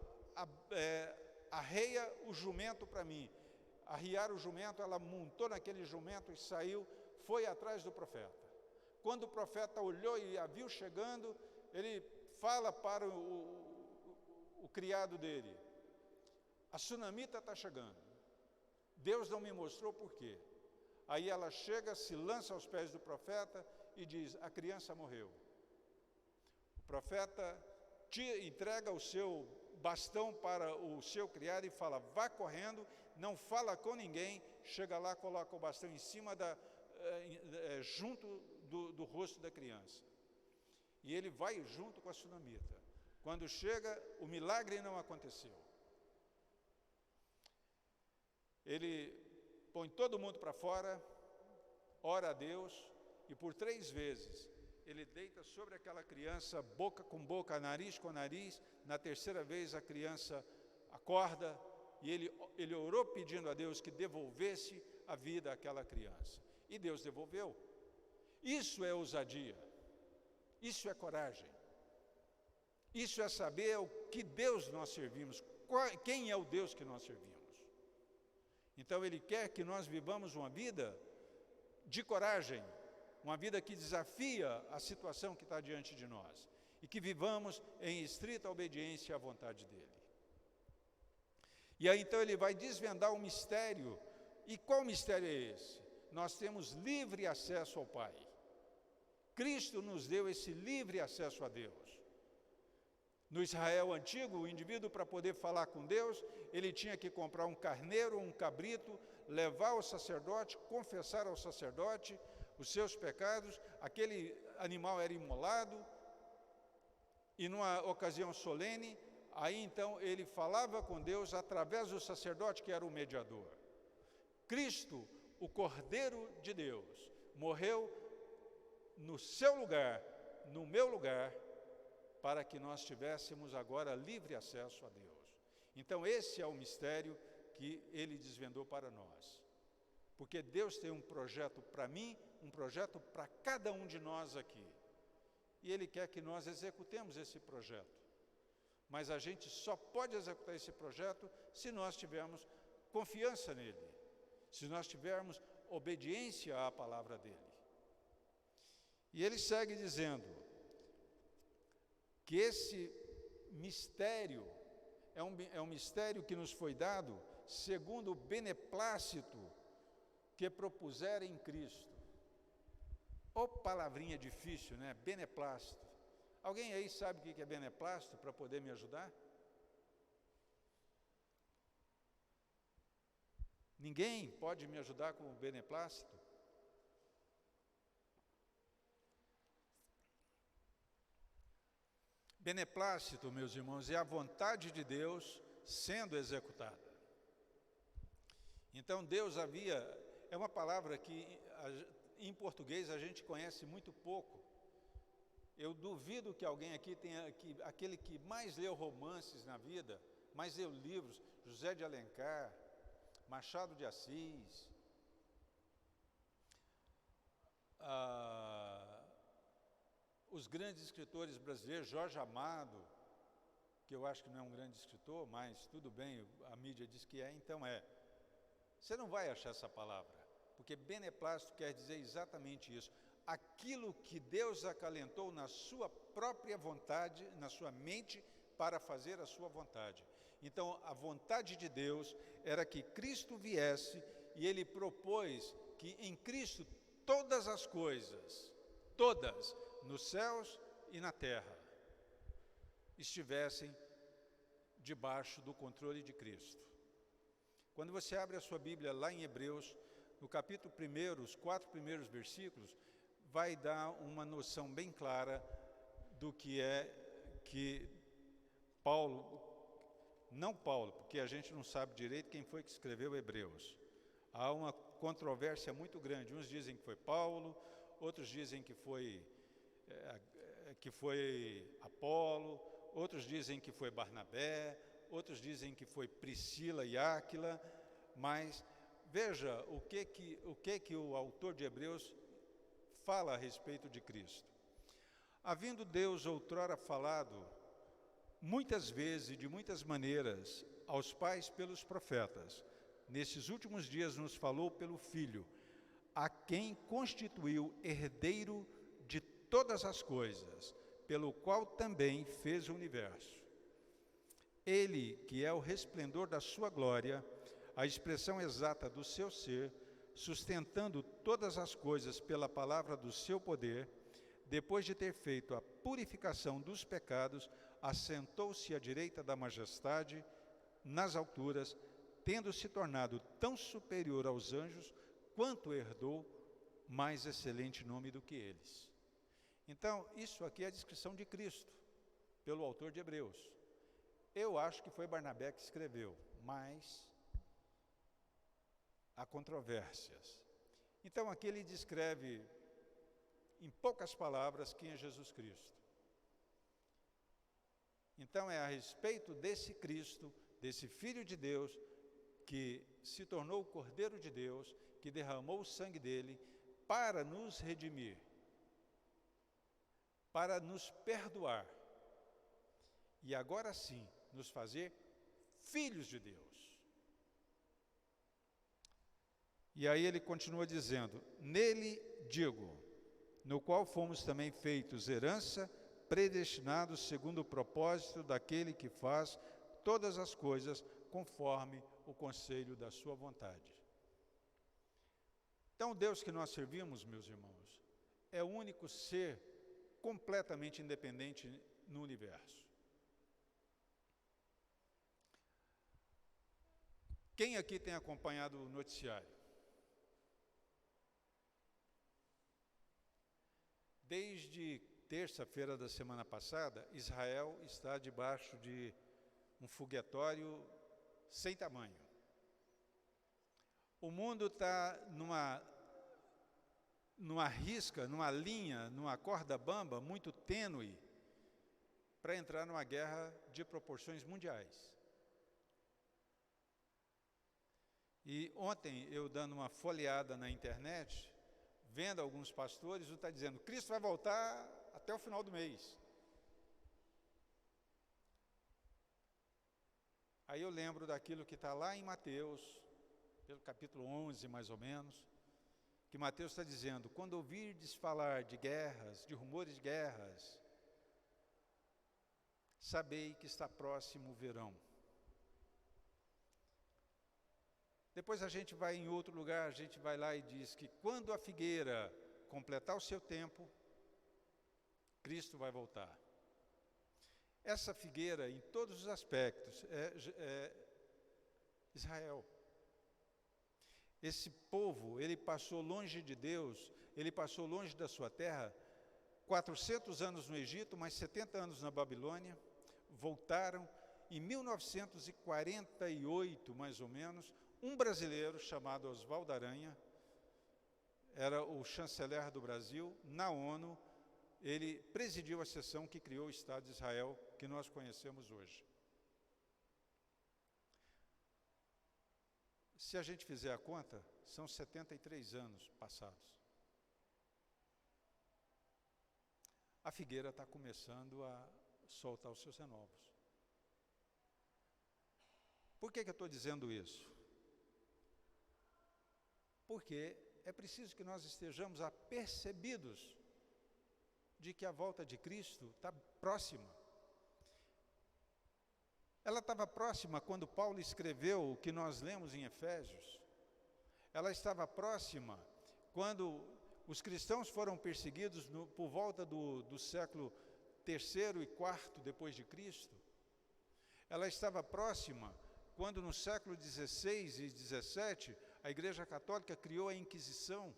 arreia o jumento para mim. Arriar o jumento, ela montou naquele jumento e saiu, foi atrás do profeta. Quando o profeta olhou e a viu chegando, ele fala para o criado dele, a sunamita está chegando, Deus não me mostrou por quê. Aí ela chega, se lança aos pés do profeta e diz, a criança morreu. O profeta entrega o seu bastão para o seu criado e fala, vá correndo, não fala com ninguém, chega lá, coloca o bastão em cima junto do rosto da criança. E ele vai junto com a sunamita. Quando chega, o milagre não aconteceu. Ele põe todo mundo para fora, ora a Deus, e por 3 vezes ele deita sobre aquela criança, boca com boca, nariz com nariz. Na terceira vez a criança acorda, e ele orou pedindo a Deus que devolvesse a vida àquela criança. E Deus devolveu. Isso é ousadia, isso é coragem, isso é saber o que Deus nós servimos, quem é o Deus que nós servimos. Então Ele quer que nós vivamos uma vida de coragem, uma vida que desafia a situação que está diante de nós, e que vivamos em estrita obediência à vontade dEle. E aí então Ele vai desvendar o mistério. E qual mistério é esse? Nós temos livre acesso ao Pai. Cristo nos deu esse livre acesso a Deus. No Israel antigo, o indivíduo, para poder falar com Deus, ele tinha que comprar um carneiro ou um cabrito, levar ao sacerdote, confessar ao sacerdote os seus pecados, aquele animal era imolado, e numa ocasião solene, aí então ele falava com Deus através do sacerdote, que era o mediador. Cristo, o Cordeiro de Deus, morreu no seu lugar, no meu lugar, para que nós tivéssemos agora livre acesso a Deus. Então esse é o mistério que Ele desvendou para nós. Porque Deus tem um projeto para mim, um projeto para cada um de nós aqui. E Ele quer que nós executemos esse projeto. Mas a gente só pode executar esse projeto se nós tivermos confiança nele, se nós tivermos obediência à palavra dele. E ele segue dizendo que esse mistério é um mistério que nos foi dado segundo o beneplácito que propuseram em Cristo. Ô palavrinha difícil, né? Beneplácito. Alguém aí sabe o que é beneplácito para poder me ajudar? Ninguém pode me ajudar com o beneplácito? Beneplácito, meus irmãos, é a vontade de Deus sendo executada. Então Deus é uma palavra que em português a gente conhece muito pouco. Eu duvido que alguém aqui tenha, aquele que mais leu romances na vida, mais leu livros, José de Alencar, Machado de Assis, os grandes escritores brasileiros, Jorge Amado, que eu acho que não é um grande escritor, mas tudo bem, a mídia diz que é, então é. Você não vai achar essa palavra, porque beneplácito quer dizer exatamente isso. Aquilo que Deus acalentou na sua própria vontade, na sua mente, para fazer a sua vontade. Então, a vontade de Deus era que Cristo viesse, e Ele propôs que em Cristo todas as coisas, todas, nos céus e na terra, estivessem debaixo do controle de Cristo. Quando você abre a sua Bíblia lá em Hebreus, no capítulo 1, os 4 primeiros versículos, vai dar uma noção bem clara do que é que não Paulo, porque a gente não sabe direito quem foi que escreveu Hebreus. Há uma controvérsia muito grande, uns dizem que foi Paulo, outros dizem que foi Apolo, outros dizem que foi Barnabé, outros dizem que foi Priscila e Áquila, mas veja o que o autor de Hebreus fala a respeito de Cristo. Havendo Deus outrora falado, muitas vezes e de muitas maneiras, aos pais pelos profetas, nesses últimos dias nos falou pelo Filho, a quem constituiu herdeiro de todas as coisas, pelo qual também fez o universo. Ele, que é o resplendor da sua glória, a expressão exata do seu ser, sustentando todas as coisas pela palavra do seu poder, depois de ter feito a purificação dos pecados, assentou-se à direita da majestade, nas alturas, tendo se tornado tão superior aos anjos, quanto herdou mais excelente nome do que eles. Então, isso aqui é a descrição de Cristo, pelo autor de Hebreus. Eu acho que foi Barnabé que escreveu, mas há controvérsias. Então, aqui ele descreve, em poucas palavras, quem é Jesus Cristo. Então, é a respeito desse Cristo, desse Filho de Deus, que se tornou o Cordeiro de Deus, que derramou o sangue dele para nos redimir, para nos perdoar e agora sim nos fazer filhos de Deus. E aí ele continua dizendo: nele digo, no qual fomos também feitos herança, predestinados segundo o propósito daquele que faz todas as coisas conforme o conselho da sua vontade. Então, o Deus que nós servimos, meus irmãos, é o único ser completamente independente no universo. Quem aqui tem acompanhado o noticiário? Desde terça-feira da semana passada, Israel está debaixo de um foguetório sem tamanho. O mundo está numa risca, numa linha, numa corda bamba muito tênue para entrar numa guerra de proporções mundiais. E ontem, eu dando uma folheada na internet, vendo alguns pastores, está dizendo: Cristo vai voltar até o final do mês. Aí eu lembro daquilo que está lá em Mateus, pelo capítulo 11 mais ou menos, que Mateus está dizendo: quando ouvirdes falar de guerras, de rumores de guerras, sabei que está próximo o verão. Depois a gente vai em outro lugar, a gente vai lá e diz que quando a figueira completar o seu tempo, Cristo vai voltar. Essa figueira, em todos os aspectos, é Israel. Esse povo, ele passou longe de Deus, ele passou longe da sua terra, 400 anos no Egito, mais 70 anos na Babilônia, voltaram. Em 1948, mais ou menos, um brasileiro chamado Oswaldo Aranha, era o chanceler do Brasil, na ONU, ele presidiu a sessão que criou o Estado de Israel, que nós conhecemos hoje. Se a gente fizer a conta, são 73 anos passados. A figueira está começando a soltar os seus renovos. Por que eu estou dizendo isso? Porque é preciso que nós estejamos apercebidos de que a volta de Cristo está próxima. Ela estava próxima quando Paulo escreveu o que nós lemos em Efésios. Ela estava próxima quando os cristãos foram perseguidos por volta do século III e IV depois de Cristo. Ela estava próxima quando no século XVI e XVII a Igreja Católica criou a Inquisição.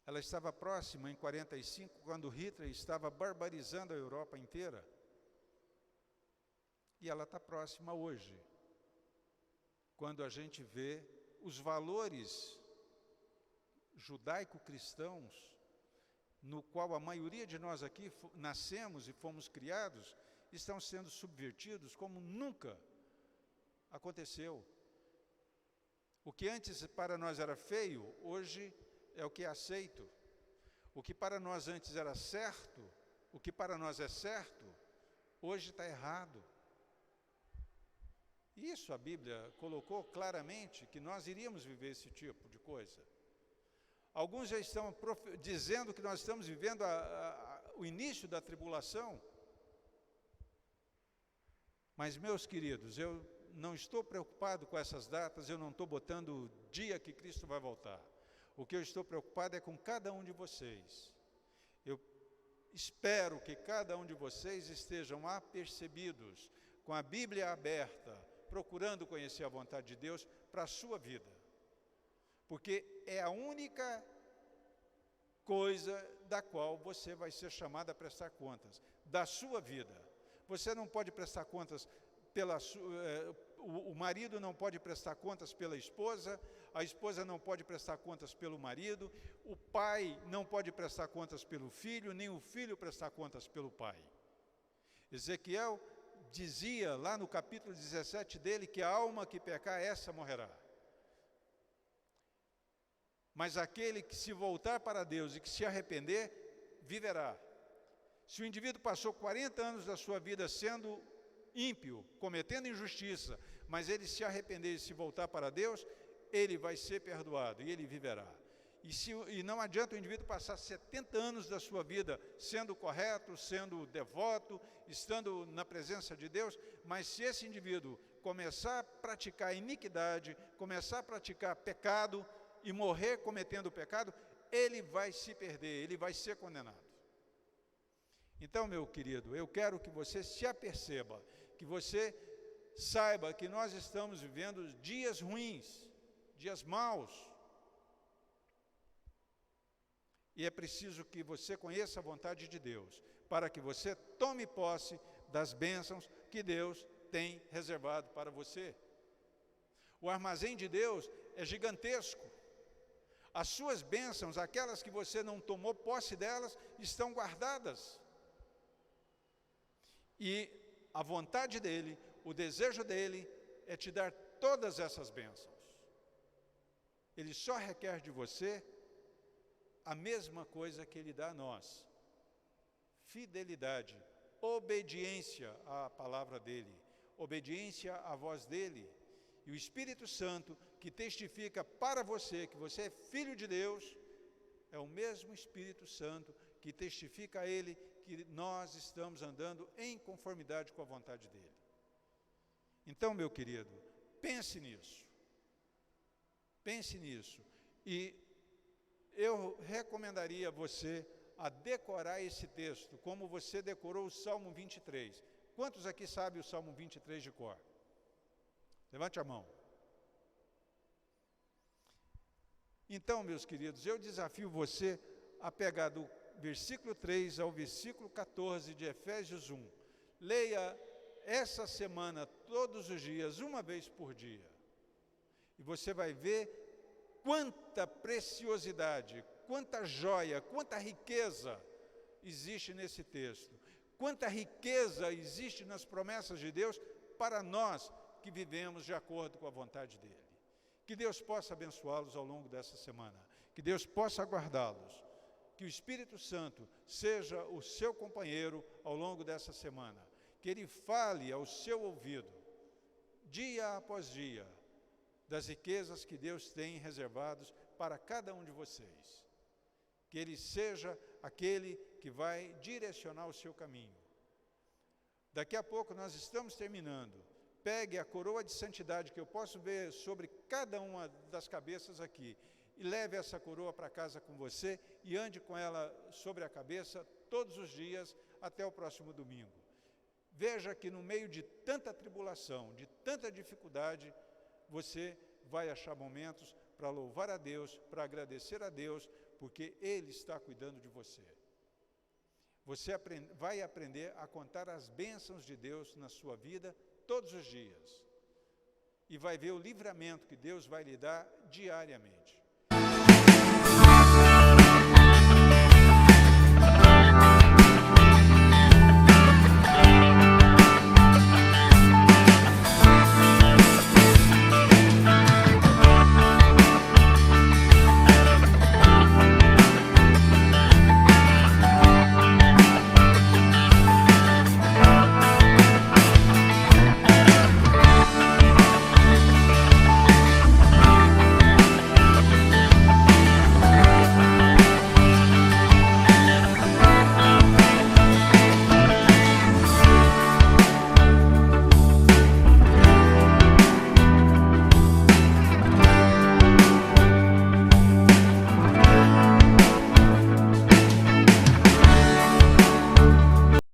Ela estava próxima em 45, quando Hitler estava barbarizando a Europa inteira. E ela está próxima hoje, quando a gente vê os valores judaico-cristãos, no qual a maioria de nós aqui nascemos e fomos criados, estão sendo subvertidos como nunca aconteceu. O que antes para nós era feio, hoje é o que é aceito. O que para nós antes era certo, o que para nós é certo, hoje está errado. Isso a Bíblia colocou claramente que nós iríamos viver esse tipo de coisa. Alguns já estão dizendo que nós estamos vivendo o início da tribulação. Mas, meus queridos, eu não estou preocupado com essas datas, eu não estou botando o dia que Cristo vai voltar. O que eu estou preocupado é com cada um de vocês. Eu espero que cada um de vocês estejam apercebidos, com a Bíblia aberta, procurando conhecer a vontade de Deus para a sua vida. Porque é a única coisa da qual você vai ser chamado a prestar contas, da sua vida. Você não pode prestar contas o marido não pode prestar contas pela esposa, a esposa não pode prestar contas pelo marido, o pai não pode prestar contas pelo filho, nem o filho prestar contas pelo pai. Ezequiel dizia lá no capítulo 17 dele que a alma que pecar, essa morrerá. Mas aquele que se voltar para Deus e que se arrepender, viverá. Se o indivíduo passou 40 anos da sua vida sendo ímpio, cometendo injustiça, mas ele se arrepender e se voltar para Deus, ele vai ser perdoado e ele viverá. E não adianta o indivíduo passar 70 anos da sua vida sendo correto, sendo devoto, estando na presença de Deus, mas se esse indivíduo começar a praticar iniquidade, começar a praticar pecado e morrer cometendo pecado, ele vai se perder, ele vai ser condenado. Então, meu querido, eu quero que você se aperceba, que você saiba que nós estamos vivendo dias ruins, dias maus, e é preciso que você conheça a vontade de Deus, para que você tome posse das bênçãos que Deus tem reservado para você. O armazém de Deus é gigantesco. As suas bênçãos, aquelas que você não tomou posse delas, estão guardadas. E a vontade dEle, o desejo dEle, é te dar todas essas bênçãos. Ele só requer de você a mesma coisa que Ele dá a nós: fidelidade, obediência à palavra dEle, obediência à voz dEle. E o Espírito Santo, que testifica para você que você é filho de Deus, é o mesmo Espírito Santo que testifica a Ele que nós estamos andando em conformidade com a vontade dEle. Então, meu querido, pense nisso. Pense nisso. E eu recomendaria a você a decorar esse texto, como você decorou o Salmo 23. Quantos aqui sabem o Salmo 23 de cor? Levante a mão. Então, meus queridos, eu desafio você a pegar do versículo 3 ao versículo 14 de Efésios 1. Leia essa semana, todos os dias, uma vez por dia. E você vai ver quanta preciosidade, quanta joia, quanta riqueza existe nesse texto. Quanta riqueza existe nas promessas de Deus para nós que vivemos de acordo com a vontade dEle. Que Deus possa abençoá-los ao longo dessa semana. Que Deus possa guardá-los. Que o Espírito Santo seja o seu companheiro ao longo dessa semana. Que Ele fale ao seu ouvido, dia após dia, das riquezas que Deus tem reservadas para cada um de vocês. Que Ele seja aquele que vai direcionar o seu caminho. Daqui a pouco nós estamos terminando. Pegue a coroa de santidade que eu posso ver sobre cada uma das cabeças aqui e leve essa coroa para casa com você e ande com ela sobre a cabeça todos os dias até o próximo domingo. Veja que no meio de tanta tribulação, de tanta dificuldade, você vai achar momentos para louvar a Deus, para agradecer a Deus, porque Ele está cuidando de você. Você vai aprender a contar as bênçãos de Deus na sua vida todos os dias. E vai ver o livramento que Deus vai lhe dar diariamente.